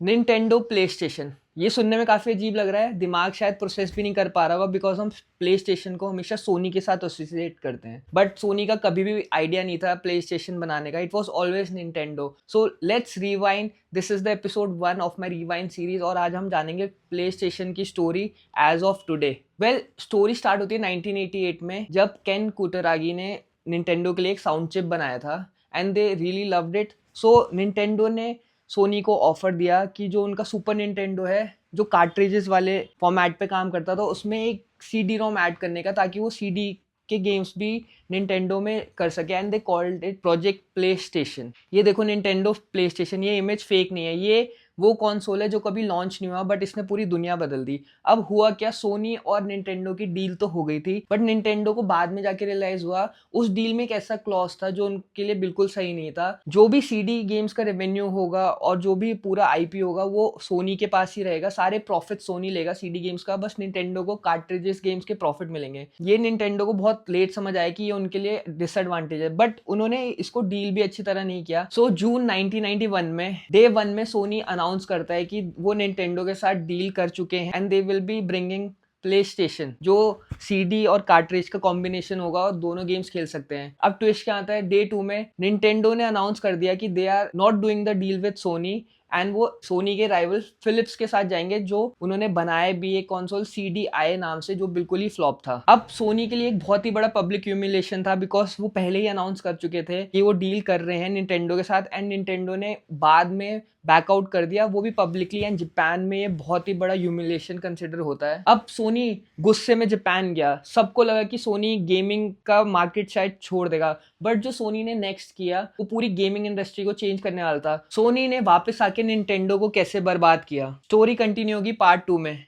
Nintendo play station, ये सुनने में काफ़ी अजीब लग रहा है, दिमाग शायद प्रोसेस भी नहीं कर पा रहा होगा बिकॉज हम प्ले स्टेशन को हमेशा सोनी के साथ एसोसिएट करते हैं, बट सोनी का कभी भी आइडिया नहीं था प्ले स्टेशन बनाने का, it was always Nintendo. So let's rewind, this is the episode 1 of my rewind series और आज हम जानेंगे प्ले स्टेशन की story as of today. Well, story start होती है 1988 में जब केन कुटरागी ने निंटेंडो के लिए एक साउंड चिप बनाया था and they really loved it. So Nintendo ने सोनी को ऑफर दिया कि जो उनका सुपर निंटेंडो है जो कार्ट्रिजेस वाले फॉर्मेट पे काम करता था उसमें एक सीडी रोम ऐड करने का, ताकि वो सीडी के गेम्स भी निंटेंडो में कर सके and they called it project play station. ये देखो निंटेंडो प्ले स्टेशन, ये इमेज फेक नहीं है, ये वो कंसोल है जो कभी लॉन्च नहीं हुआ बट इसने पूरी दुनिया बदल दी। अब हुआ क्या, सोनी और निंटेंडो की डील तो हो गई थी बट निंटेंडो को बाद में जाके रियलाइज हुआ उस डील में एक ऐसा क्लॉज था जो उनके लिए बिल्कुल सही नहीं था। जो भी सीडी गेम्स का रेवेन्यू होगा और जो भी पूरा आईपी होगा वो सोनी के पास ही रहेगा, सारे प्रॉफिट सोनी लेगा सीडी गेम्स का, बस निंटेंडो को कार्ट्रिजेस गेम्स के प्रॉफिट मिलेंगे। ये निंटेंडो को बहुत लेट समझ आया कि ये उनके लिए डिसएडवांटेज है, बट उन्होंने इसको डील भी अच्छी तरह नहीं किया। सो जून 1991 में डे 1 में सोनी अनाउंस करता है कि वो निंटेंडो के साथ डील कर चुके हैं and they will be bringing play station, जो सीडी और कार्ट्रिज का कॉम्बिनेशन होगा और दोनों गेम्स खेल सकते हैं। अब ट्विस्ट क्या आता है, डे 2 में निंटेंडो ने अनाउंस कर दिया कि they are not doing the deal with Sony and वो सोनी के राइवल फिलिप्स के साथ जाएंगे जो उन्होंने बनाया भी एक कंसोल CDI नाम से, जो बिल्कुल ही फ्लॉप था। अब सोनी के लिए एक बहुत ही बड़ा पब्लिक ह्यूमिलेशन था बिकॉज वो पहले ही अनाउंस कर चुके थे कि वो डील कर रहे हैं निंटेंडो के साथ एंड निंटेंडो ने बाद में बैकआउट कर दिया, वो भी पब्लिकली, एंड जापान में ये बहुत ही बड़ा ह्यूमिलेशन कंसिडर होता है। अब सोनी गुस्से में जापान गया, सबको लगा कि सोनी गेमिंग का मार्केट शायद छोड़ देगा, बट जो सोनी ने नेक्स्ट किया वो पूरी गेमिंग इंडस्ट्री को चेंज करने वाला था। सोनी ने वापस आके निंटेंडो को कैसे बर्बाद किया, स्टोरी कंटिन्यू होगी पार्ट 2 में।